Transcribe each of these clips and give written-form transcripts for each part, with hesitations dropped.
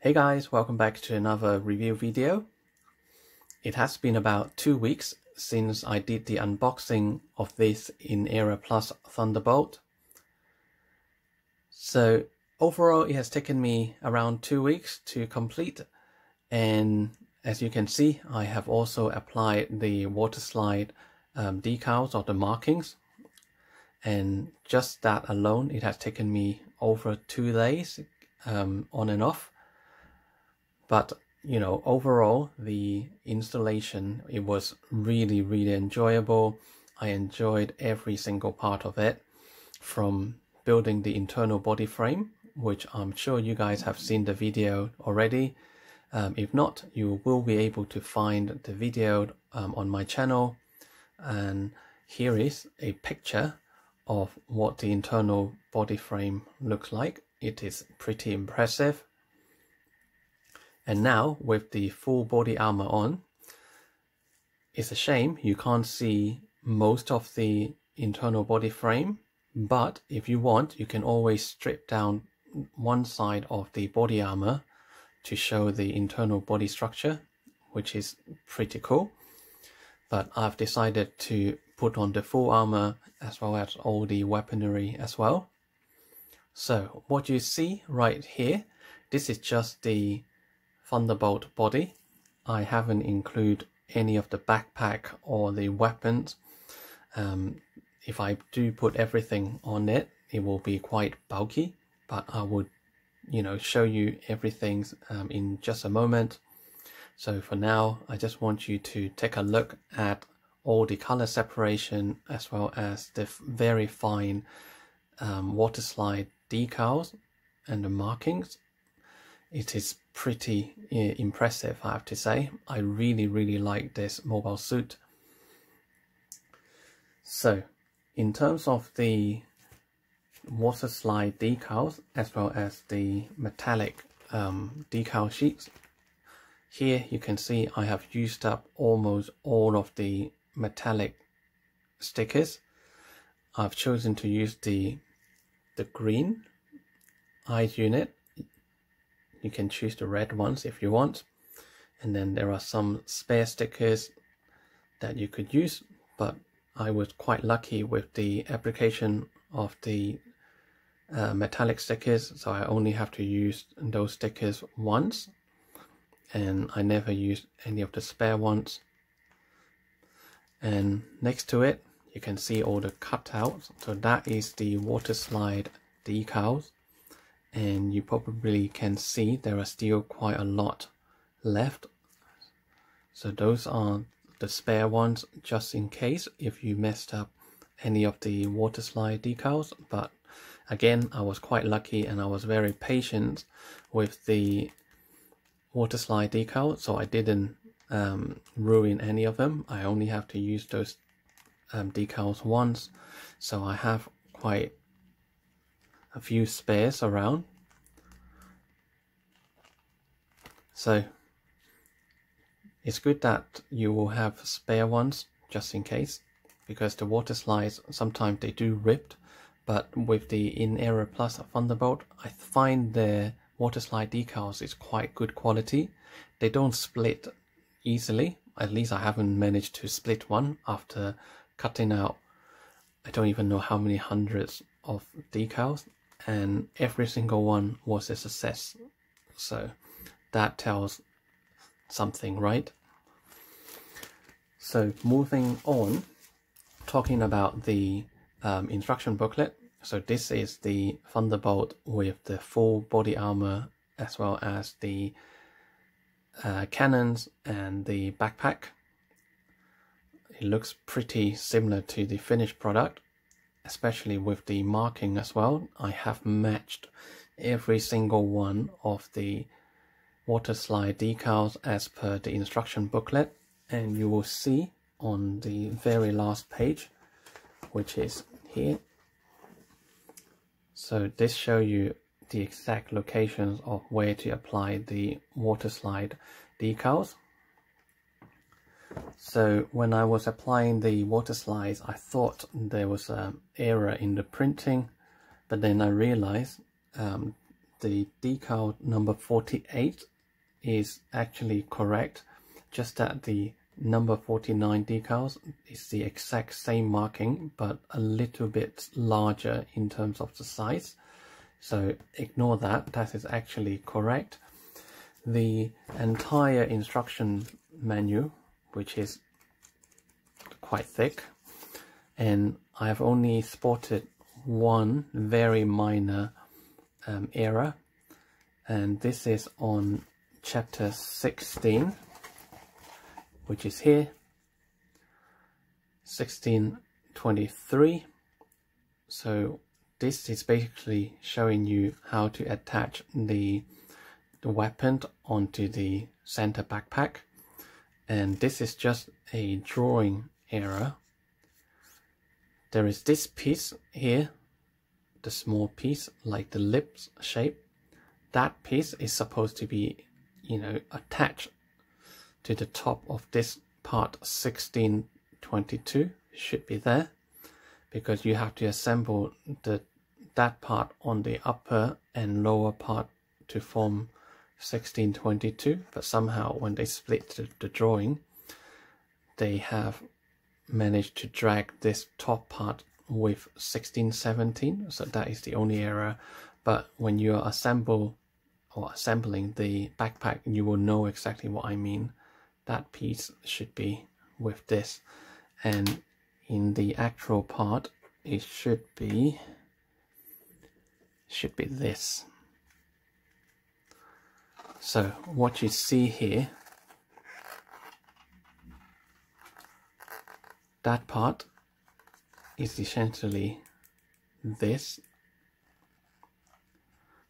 Hey guys, welcome back to another review video. It has been about 2 weeks since I did the unboxing of this In Era+ Thunderbolt. So overall it has taken me around 2 weeks to complete, and as you can see I have also applied the water slide decals or the markings, and just that alone it has taken me over 2 days on and off. But you know, overall the installation, it was really enjoyable. I enjoyed every single part of it, from building the internal body frame, which I'm sure you guys have seen the video already. If not, you will be able to find the video on my channel, and here is a picture of what the internal body frame looks like. It is pretty impressive. And now with the full body armor on, it's a shame you can't see most of the internal body frame, but if you want, you can always strip down one side of the body armor to show the internal body structure, which is pretty cool. But I've decided to put on the full armor as well as all the weaponry as well. So what you see right here, this is just the Thunderbolt body. I haven't included any of the backpack or the weapons. If I do put everything on it, it will be quite bulky, but I would, you know, show you everything in just a moment. So for now, I just want you to take a look at all the color separation as well as the very fine water slide decals and the markings. It is pretty impressive, I have to say. I really like this mobile suit. So in terms of the water slide decals as well as the metallic decal sheets, here you can see I have used up almost all of the metallic stickers. I've chosen to use the green eyes unit. You can choose the red ones if you want, and then there are some spare stickers that you could use, but I was quite lucky with the application of the metallic stickers, so I only have to use those stickers once, and I never used any of the spare ones. And next to it you can see all the cutouts, so that is the water slide decals. And you probably can see there are still quite a lot left. So those are the spare ones, just in case if you messed up any of the water slide decals. But again, I was quite lucky and I was very patient with the water slide decals, so I didn't ruin any of them. I only have to use those decals once, so I have quite a few spares around. So it's good that you will have spare ones just in case, because the water slides sometimes they do rip, but with the In Era+ Thunderbolt, I find the water slide decals is quite good quality. They don't split easily. At least I haven't managed to split one after cutting out I don't even know how many hundreds of decals, and every single one was a success. So that tells something, right? So moving on, talking about the instruction booklet. So this is the Thunderbolt with the full body armor as well as the cannons and the backpack. It looks pretty similar to the finished product, especially with the marking as well. I have matched every single one of the water slide decals as per the instruction booklet, and you will see on the very last page, which is here. So this shows you the exact locations of where to apply the water slide decals. So when I was applying the water slides, I thought there was an error in the printing, but then I realized the decal number 48 is actually correct, just that the number 49 decals is the exact same marking but a little bit larger in terms of the size. So ignore that, that is actually correct. The entire instruction manual, which is quite thick, and I have only spotted one very minor error, and this is on chapter 16, which is here, 1623. So this is basically showing you how to attach the weapon onto the center backpack, and this is just a drawing error. There is this piece here, the small piece like the lips shape. That piece is supposed to be, you know, attached to the top of this part 1622, should be there, because you have to assemble that part on the upper and lower part to form 1622, but somehow when they split the drawing, they have managed to drag this top part with 1617, so that is the only error. But when you are assembling the backpack, you will know exactly what I mean. That piece should be with this, and in the actual part it should be this. So what you see here, that part is essentially this.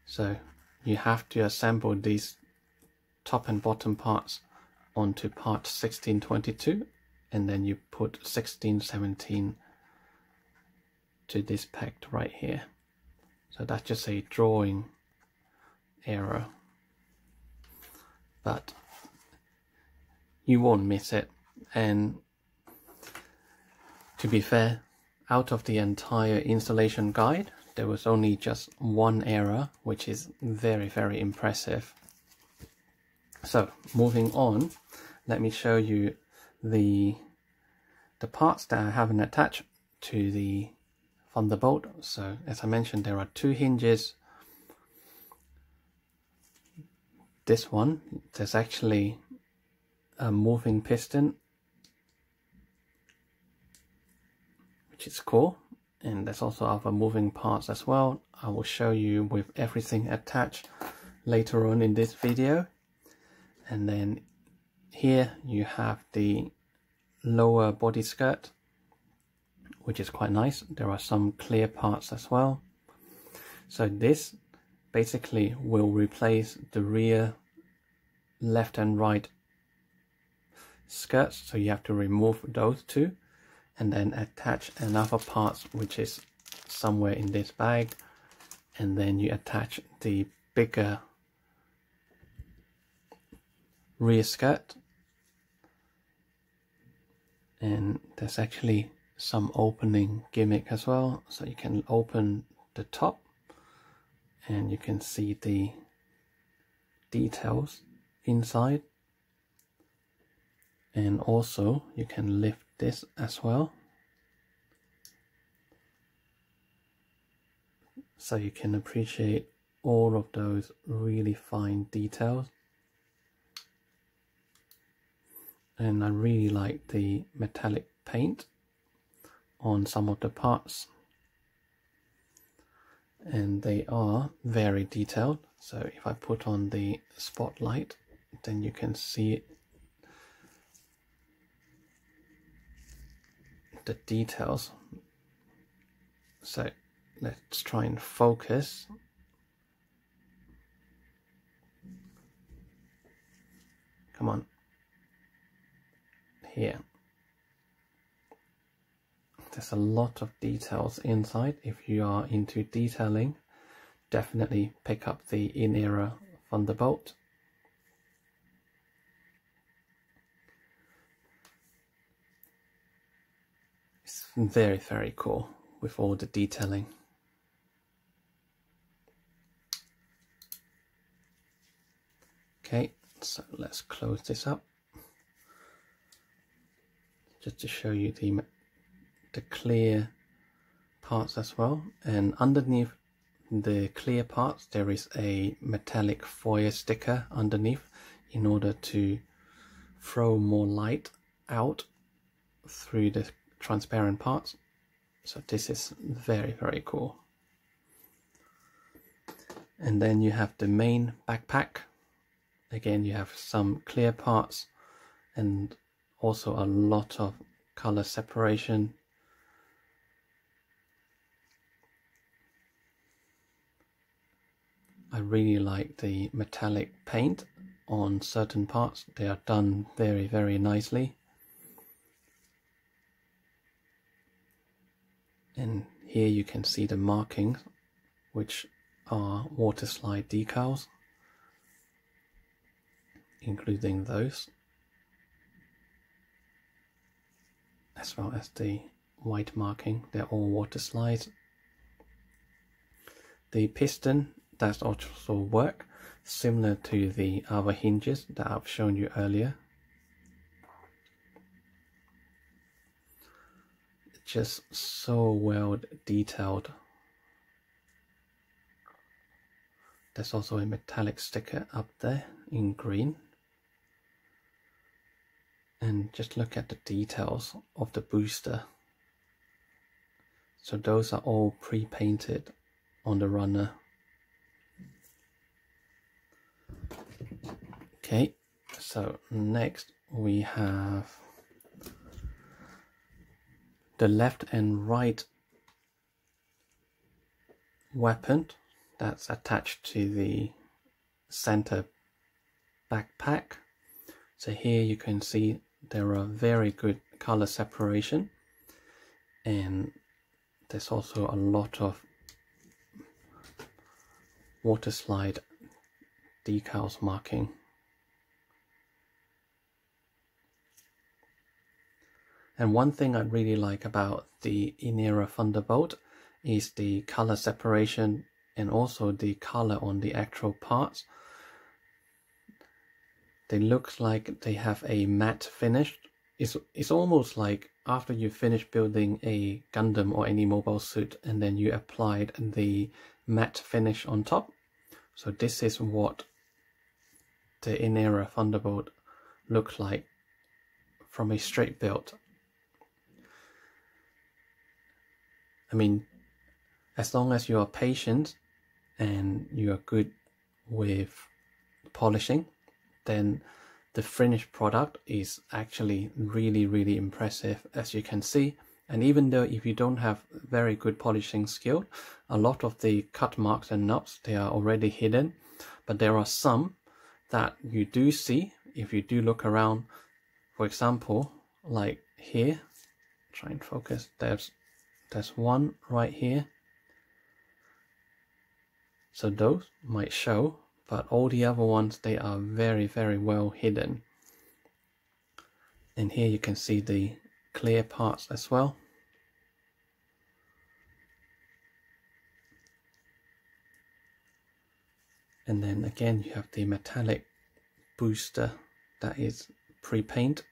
So you have to assemble these top and bottom parts onto part 1622, and then you put 1617 to this peg right here. So that's just a drawing error, but you won't miss it. And to be fair, out of the entire installation guide, there was only just one error, which is very, very impressive. So moving on, let me show you the parts that I haven't attached to the Thunderbolt. So as I mentioned, there are two hinges. This one, there's actually a moving piston, which is cool, and there's also other moving parts as well. I will show you with everything attached later on in this video. And then here you have the lower body skirt, which is quite nice. There are some clear parts as well. So this basically will replace the rear left and right skirts, so you have to remove those two and then attach another part which is somewhere in this bag, and then you attach the bigger rear skirt. And there's actually some opening gimmick as well, so you can open the top and you can see the details inside, and also you can lift this as well, so you can appreciate all of those really fine details. And I really like the metallic paint on some of the parts, and they are very detailed. So if I put on the spotlight, then you can see the details. So let's try and focus. Come on. Here. There's a lot of details inside. If you are into detailing, definitely pick up the In Era Thunderbolt. It's very, very cool with all the detailing. Okay, so let's close this up just to show you the clear parts as well. And underneath the clear parts there is a metallic foil sticker underneath in order to throw more light out through the transparent parts. So this is very, very cool. And then you have the main backpack. Again, you have some clear parts and also a lot of color separation. I really like the metallic paint on certain parts. They are done very, very nicely. And here you can see the markings, which are water slide decals, including those, as well as the white marking. They're all water slides. The piston does also work similar to the other hinges that I've shown you earlier. Just so well detailed. There's also a metallic sticker up there in green. And just look at the details of the booster. So those are all pre-painted on the runner. Okay, so next we have the left and right weapon that's attached to the center backpack. So here you can see there are very good color separation, and there's also a lot of water slide decals marking. And one thing I really like about the In Era Thunderbolt is the color separation and also the color on the actual parts. They look like they have a matte finish. It's almost like after you finish building a Gundam or any mobile suit and then you applied the matte finish on top. So this is what the In Era Thunderbolt looks like from a straight build. I mean, as long as you are patient and you are good with polishing, then the finished product is actually really, really impressive, as you can see. And even though if you don't have very good polishing skill, a lot of the cut marks and knobs, they are already hidden, but there are some that you do see if you do look around. For example, like here, try and focus, there's one right here. So those might show, but all the other ones, they are very, very well hidden. And here you can see the clear parts as well. And then again you have the metallic booster that is pre-paint.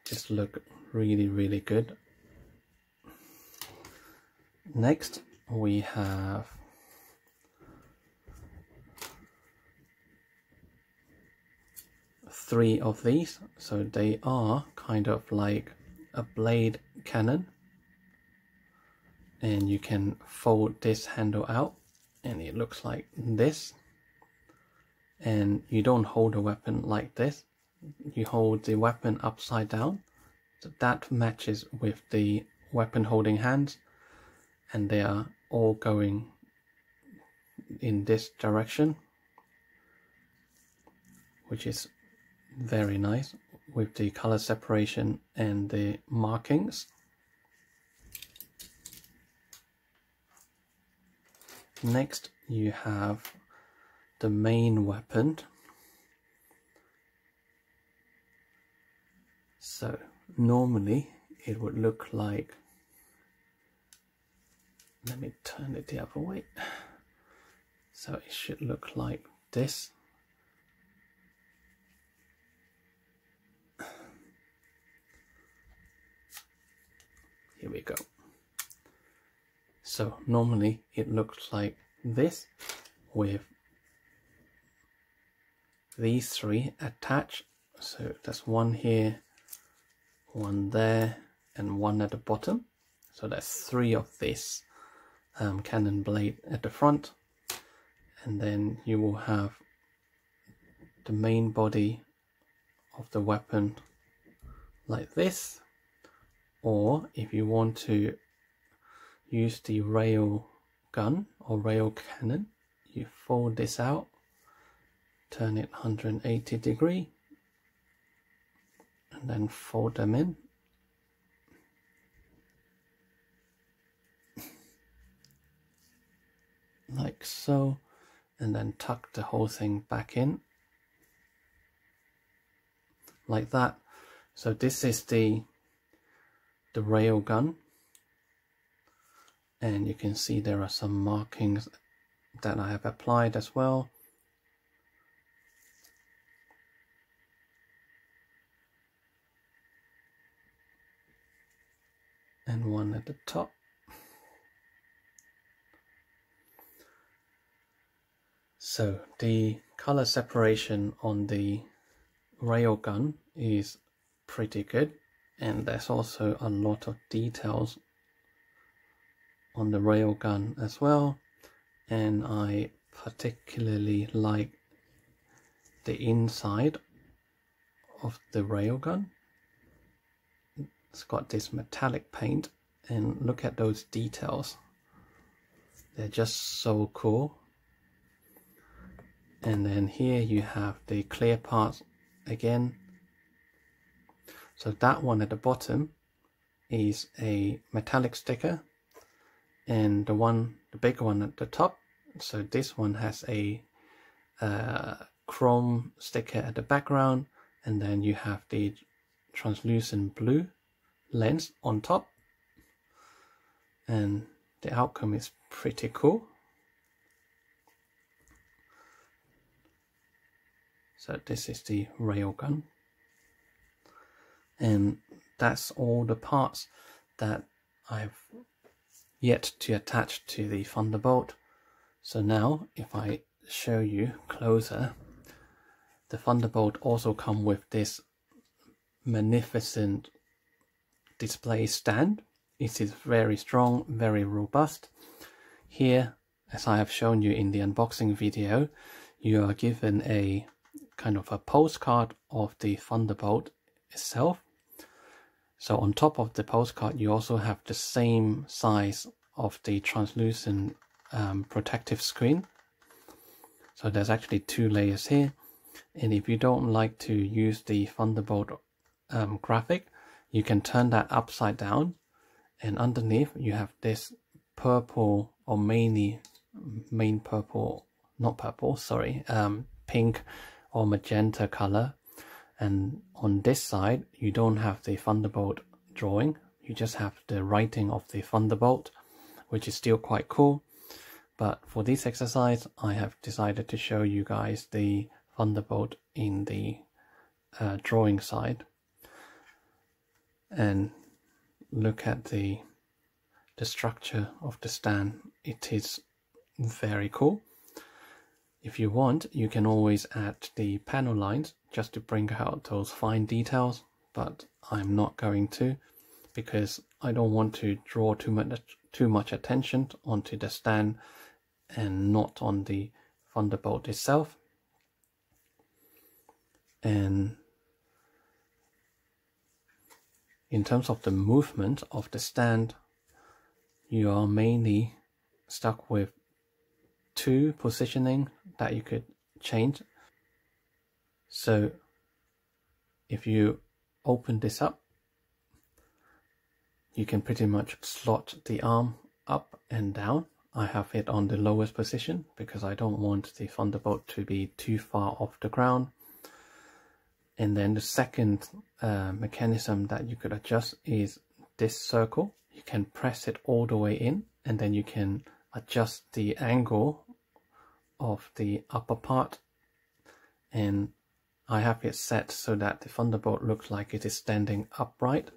Just look really, really good. Next we have three of these. So they are kind of like a blade cannon, and you can fold this handle out and it looks like this. And you don't hold a weapon like this, you hold the weapon upside down. So that matches with the weapon holding hands, and they are all going in this direction, which is very nice with the color separation and the markings. Next you have the main weapon. So normally it would look like, let me turn it the other way. So it should look like this. Here we go. So normally it looks like this with these three attached. So there's one here, one there, and one at the bottom. So there's three of this cannon blade at the front, and then you will have the main body of the weapon like this. Or if you want to use the rail gun or rail cannon, you fold this out, turn it 180 degree, and then fold them in. Like so, and then tuck the whole thing back in like that. So this is the rail gun, and you can see there are some markings that I have applied as well. And one at the top. So the color separation on the rail gun is pretty good, and there's also a lot of details on the rail gun as well. And I particularly like the inside of the rail gun. It's got this metallic paint, and look at those details. They're just so cool. And then here you have the clear parts again. So that one at the bottom is a metallic sticker, and the big one at the top, so this one has a chrome sticker at the background, and then you have the translucent blue lens on top, and the outcome is pretty cool. So this is the railgun, and that's all the parts that I've yet to attach to the Thunderbolt. So now if I show you closer, the Thunderbolt also comes with this magnificent display stand. It is very strong, very robust. Here, as I have shown you in the unboxing video, you are given a kind of a postcard of the Thunderbolt itself. So on top of the postcard, you also have the same size of the translucent protective screen. So there's actually two layers here. And if you don't like to use the Thunderbolt graphic, you can turn that upside down, and underneath you have this purple, or pink or magenta color. And on this side you don't have the Thunderbolt drawing, you just have the writing of the Thunderbolt, which is still quite cool. But for this exercise I have decided to show you guys the Thunderbolt in the drawing side. And look at the structure of the stand. It is very cool. If you want, you can always add the panel lines just to bring out those fine details, but I'm not going to, because I don't want to draw too much attention onto the stand and not on the Thunderbolt itself. And in terms of the movement of the stand, you are mainly stuck with two positioning that you could change. So if you open this up, you can pretty much slot the arm up and down. I have it on the lowest position because I don't want the Thunderbolt to be too far off the ground. And then the second mechanism that you could adjust is this circle. You can press it all the way in, and then you can adjust the angle of the upper part, and I have it set so that the Thunderbolt looks like it is standing upright.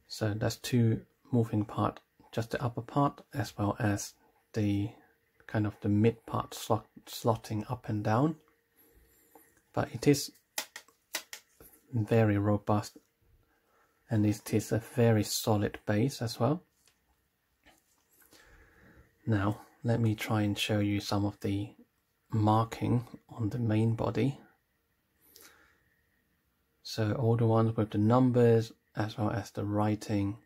So that's two moving parts, just the upper part as well as the kind of the mid part slotting up and down. But it is very robust, and it is a very solid base as well. Now let me try and show you some of the marking on the main body. So all the ones with the numbers as well as the writing,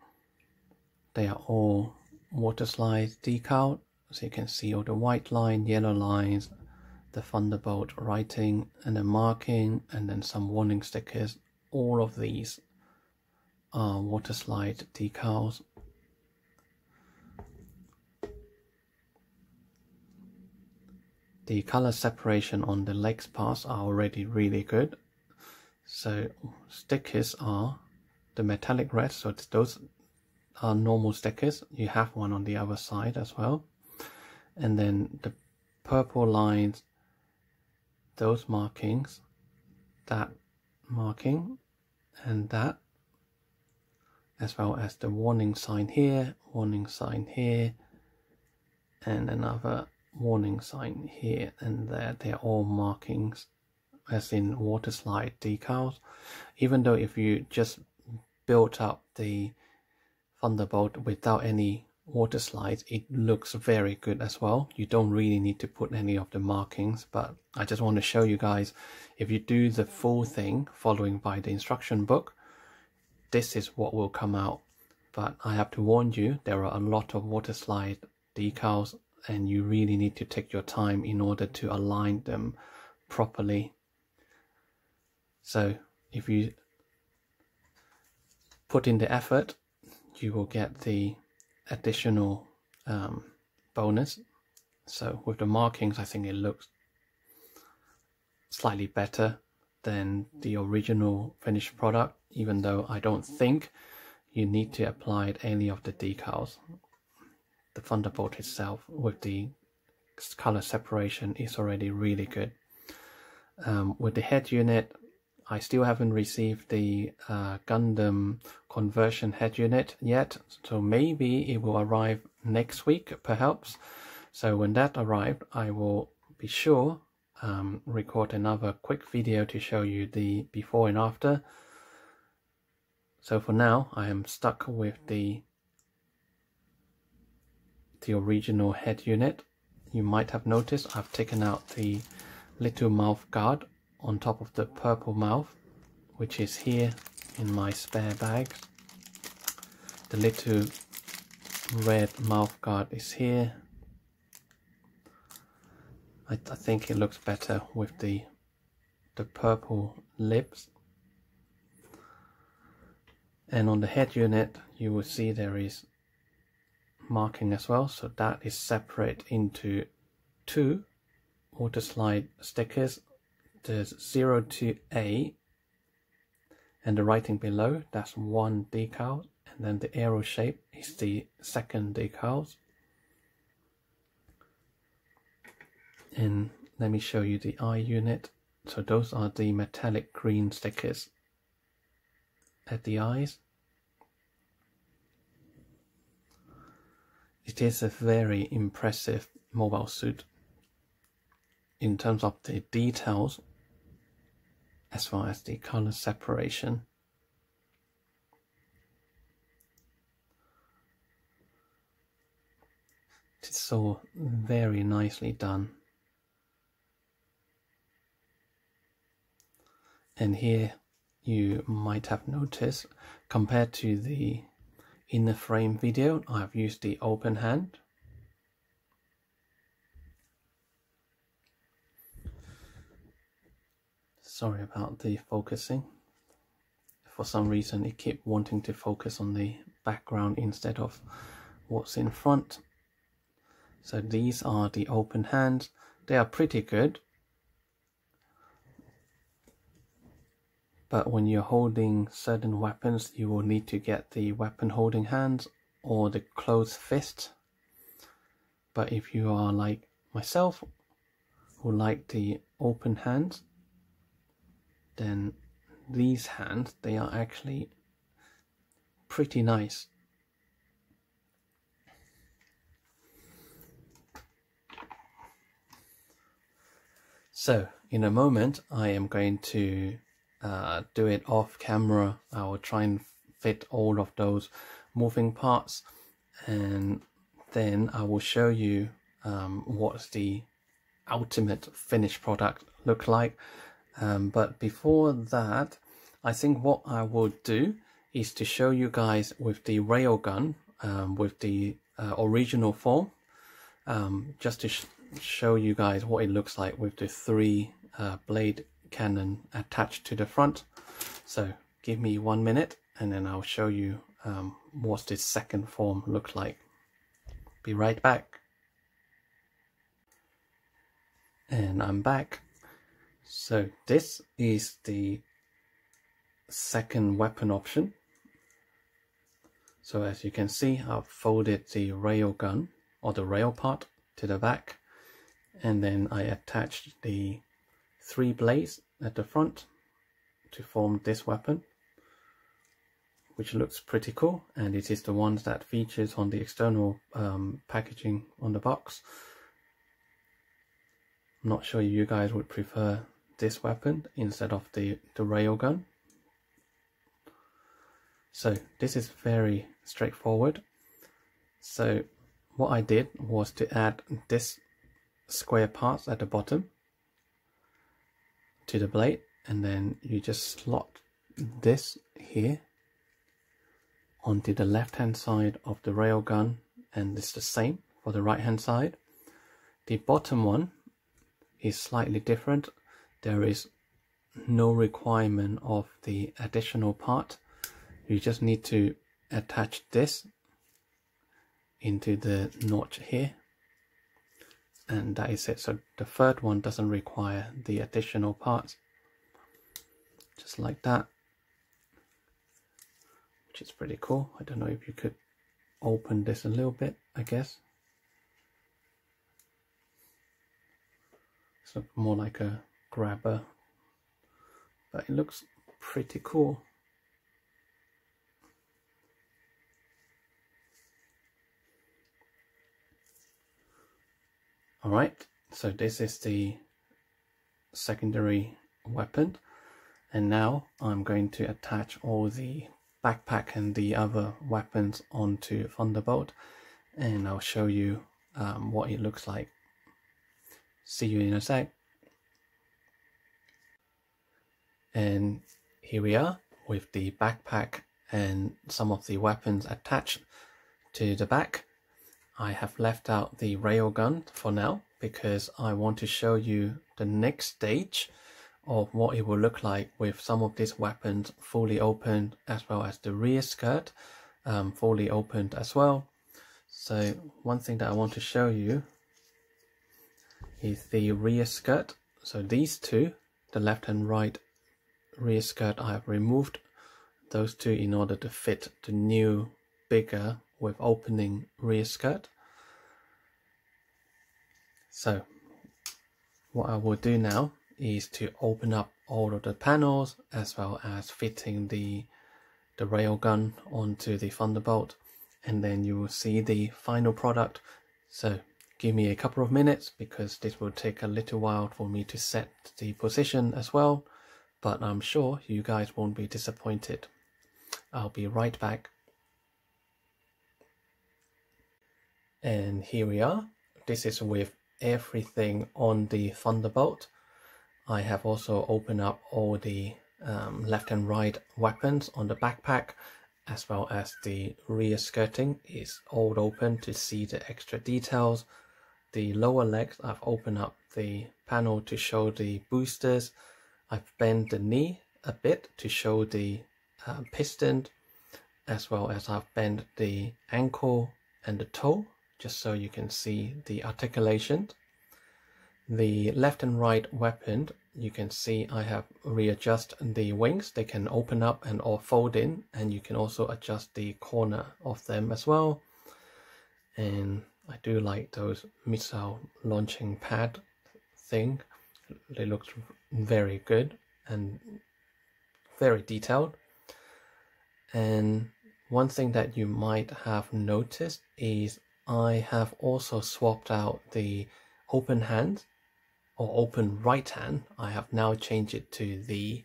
they are all water slide decal. So you can see all the white line, yellow lines, the Thunderbolt writing and the marking, and then some warning stickers. All of these are water slide decals. The color separation on the legs parts are already really good. So stickers are the metallic red, so those are normal stickers. You have one on the other side as well. And then the purple lines, those markings, that marking and that, as well as the warning sign here, and another warning sign here and there. They're all markings as in water slide decals. Even though if you just built up the Thunderbolt without any water slides, it looks very good as well. You don't really need to put any of the markings, but I just want to show you guys, if you do the full thing following by the instruction book, this is what will come out. But I have to warn you, there are a lot of water slide decals, and you really need to take your time in order to align them properly. So if you put in the effort, you will get the additional bonus. So with the markings, I think it looks slightly better than the original finished product, even though I don't think you need to apply any of the decals. The Thunderbolt itself with the color separation is already really good. With the head unit, I still haven't received the Gundam conversion head unit yet, so maybe it will arrive next week perhaps. So when that arrives, I will be sure record another quick video to show you the before and after. So for now, I am stuck with the original head unit. You might have noticed I've taken out the little mouth guard on top of the purple mouth, which is here in my spare bags. The little red mouth guard is here. I think it looks better with the purple lips. And on the head unit, you will see there is marking as well, so that is separate into two water slide stickers. There's 0 to A, and the writing below, that's one decal, and then the arrow shape is the second decal. And let me show you the eye unit. So those are the metallic green stickers at the eyes. It is a very impressive mobile suit in terms of the details as well as the color separation. It's so very nicely done. And here you might have noticed, compared to the inner frame video, I've used the open hand. Sorry about the focusing. For some reason it kept wanting to focus on the background instead of what's in front. So these are the open hands. They are pretty good. But when you're holding certain weapons, you will need to get the weapon holding hands or the closed fist. But if you are like myself who like the open hands, then these hands, they are actually pretty nice. So in a moment I am going to do it off camera. I will try and fit all of those moving parts, and then I will show you what the ultimate finished product look like. But before that, I think what I will do is to show you guys with the railgun, with the original form, just to show you guys what it looks like with the 3 blade cannon attached to the front. So give me 1 minute and then I'll show you what this second form looks like. Be right back. And I'm back. So this is the second weapon option. So as you can see, I've folded the rail gun or the rail part to the back, and then I attached the 3 blades at the front to form this weapon, which looks pretty cool, and it is the one that features on the external packaging on the box. I'm not sure you guys would prefer this weapon instead of the railgun. So this is very straightforward. So what I did was to add this square parts at the bottom to the blade, and then you just slot this here onto the left hand side of the railgun, and it's the same for the right hand side. The bottom one is slightly different. There is no requirement of the additional part. You just need to attach this into the notch here, and that is it. So the third one doesn't require the additional parts, just like that, which is pretty cool. I don't know if you could open this a little bit, I guess. It's more like a grabber, but it looks pretty cool. Alright, so this is the secondary weapon, and now I'm going to attach all the backpack and the other weapons onto Thunderbolt, and I'll show you what it looks like. See you in a sec. And here we are with the backpack and some of the weapons attached to the back. I have left out the railgun for now because I want to show you the next stage of what it will look like with some of these weapons fully opened, as well as the rear skirt fully opened as well. So one thing that I want to show you is the rear skirt. So these two, the left and right rear skirt, I have removed those two in order to fit the new, bigger with opening rear skirt. So what I will do now is to open up all of the panels, as well as fitting the railgun onto the Thunderbolt, and then you will see the final product. So give me a couple of minutes because this will take a little while for me to set the position as well, but I'm sure you guys won't be disappointed. I'll be right back. And here we are. This is with everything on the Thunderbolt. I have also opened up all the left and right weapons on the backpack, as well as the rear skirting is all open to see the extra details. The lower legs, I've opened up the panel to show the boosters. I've bent the knee a bit to show the piston, as well as I've bent the ankle and the toe, just so you can see the articulation. The left and right weapon, you can see I have readjusted the wings. They can open up and or fold in, and you can also adjust the corner of them as well. And I do like those missile launching pad thing. They look very good and very detailed. And one thing that you might have noticed is I have also swapped out the open hand or open right hand. I have now changed it to the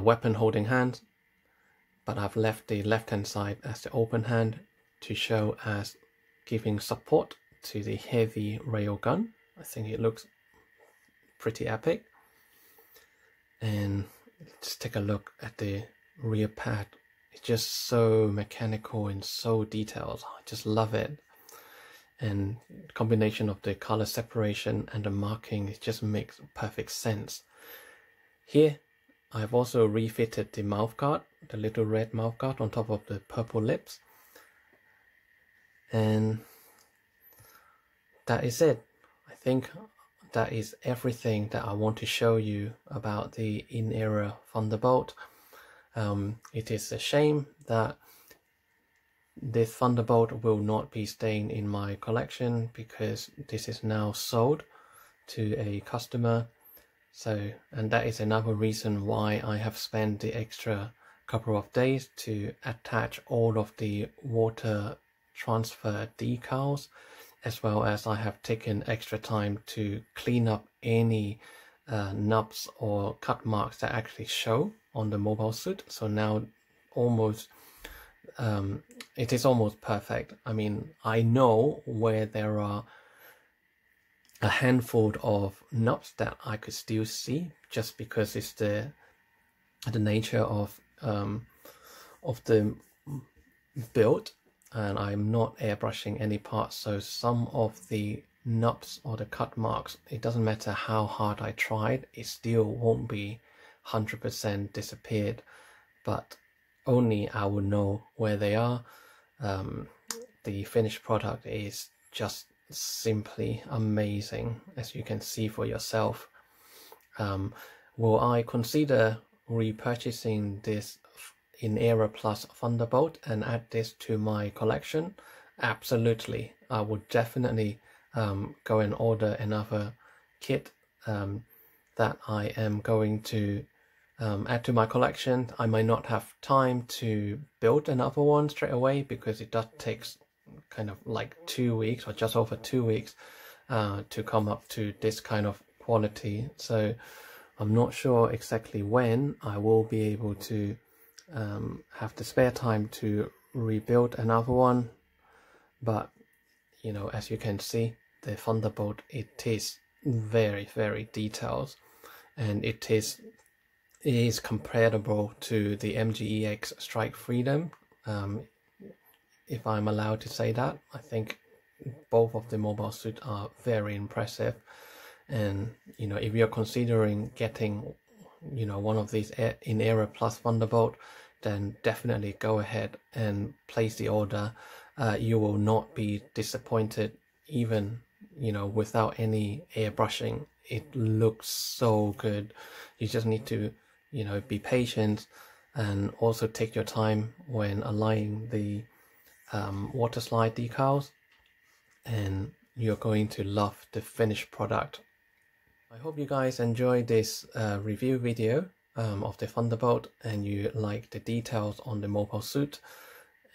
weapon holding hand, but I've left the left hand side as the open hand to show as giving support to the heavy railgun. I think it looks pretty epic. And just take a look at the rear pad. It's just so mechanical and so detailed. I just love it. And the combination of the color separation and the marking, it just makes perfect sense. Here I've also refitted the mouthguard, the little red mouthguard on top of the purple lips. And that is it. I think that is everything that I want to show you about the In Era Thunderbolt. It is a shame that this Thunderbolt will not be staying in my collection because this is now sold to a customer. So, and that is another reason why I have spent the extra couple of days to attach all of the water transfer decals, as well as I have taken extra time to clean up any nubs or cut marks that actually show on the mobile suit. So now almost it is almost perfect. I mean, I know where there are a handful of nubs that I could still see, just because it's the nature of the build, and I'm not airbrushing any parts. So some of the nubs or the cut marks, it doesn't matter how hard I tried, it still won't be 100% disappeared, but only I will know where they are. The finished product is just simply amazing, as you can see for yourself. Will I consider repurchasing this In Era+ Thunderbolt and add this to my collection? Absolutely. I would definitely go and order another kit that I am going to add to my collection. I might not have time to build another one straight away because it does take kind of like 2 weeks or just over 2 weeks to come up to this kind of quality. So I'm not sure exactly when I will be able to have the spare time to rebuild another one, but you know, as you can see, the Thunderbolt, it is very, very detailed, and it is comparable to the MGEX Strike Freedom, if I'm allowed to say that. I think both of the mobile suits are very impressive, and you know, if you're considering getting, you know, one of these In Era+ Thunderbolt, then definitely go ahead and place the order. You will not be disappointed, even, you know, without any airbrushing. It looks so good. You just need to, you know, be patient and also take your time when aligning the water slide decals, and you're going to love the finished product. I hope you guys enjoyed this review video of the Thunderbolt, and you like the details on the mobile suit.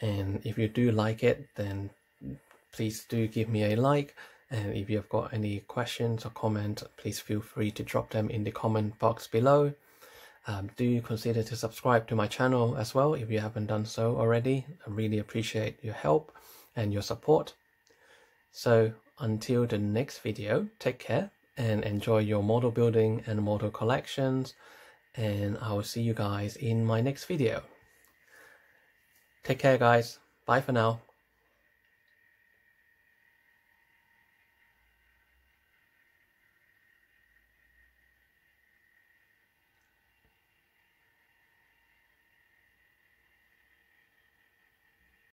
And if you do like it, then please do give me a like, and if you've got any questions or comments, please feel free to drop them in the comment box below. Do consider to subscribe to my channel as well if you haven't done so already. I really appreciate your help and your support. So until the next video, take care and enjoy your model building and model collections, and I will see you guys in my next video. Take care guys, bye for now.